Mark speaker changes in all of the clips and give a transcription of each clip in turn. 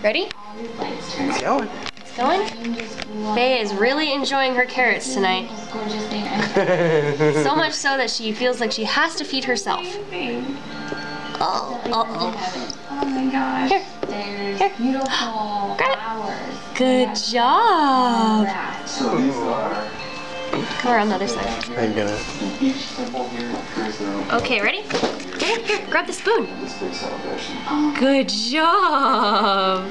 Speaker 1: Ready?
Speaker 2: It's going.
Speaker 1: It's going? Faye is really enjoying her carrots tonight. So much so that she feels like she has to feed herself. Oh, uh-oh.
Speaker 3: Oh my gosh.
Speaker 1: Here.
Speaker 3: There's
Speaker 1: Here.
Speaker 3: beautiful flowers.
Speaker 1: Good job. Come around the other side.
Speaker 2: I'm gonna.
Speaker 1: Okay, ready? Okay, here, grab the spoon. Good job.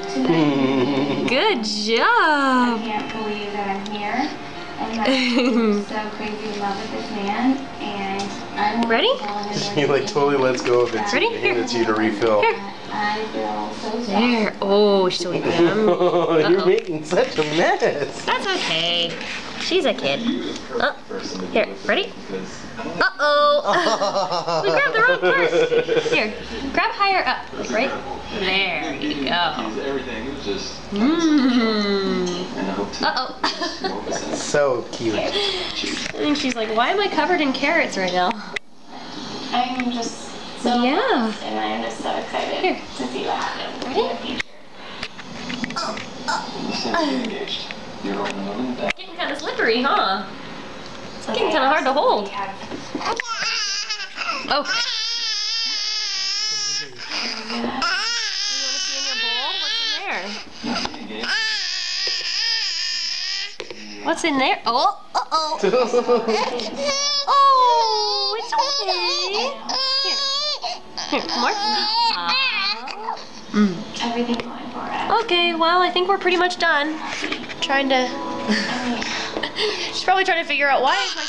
Speaker 1: Good
Speaker 3: I
Speaker 1: job.
Speaker 3: can't believe that I'm here. And I'm so crazy in love with this man. And I'm
Speaker 1: Ready?
Speaker 2: She like totally lets go of it.
Speaker 1: Ready?
Speaker 2: And hand it to you to refill.
Speaker 1: Here.
Speaker 3: I feel so sad.
Speaker 1: There. Oh, she's so weak.
Speaker 2: You're making such a mess.
Speaker 1: That's okay. She's a kid. Oh, here, ready? Uh-oh. We grabbed the wrong part. Here, grab higher up, right? There you go. Uh-oh.
Speaker 2: So cute.
Speaker 1: I think she's like, why am I covered in carrots right now?
Speaker 3: I'm just so
Speaker 1: Yeah.
Speaker 3: blessed, and I'm just so excited
Speaker 1: Here.
Speaker 3: to see what happens in the future.
Speaker 1: Getting kind of slippery, huh? It's getting kind of hard to hold. Okay. You want to see in your bowl? What's in there? What's in there? Oh, uh-oh. Oh, it's okay. Here, more.
Speaker 3: Everything's going for us.
Speaker 1: Okay, well, I think we're pretty much done. Trying to... She's probably trying to figure out why is my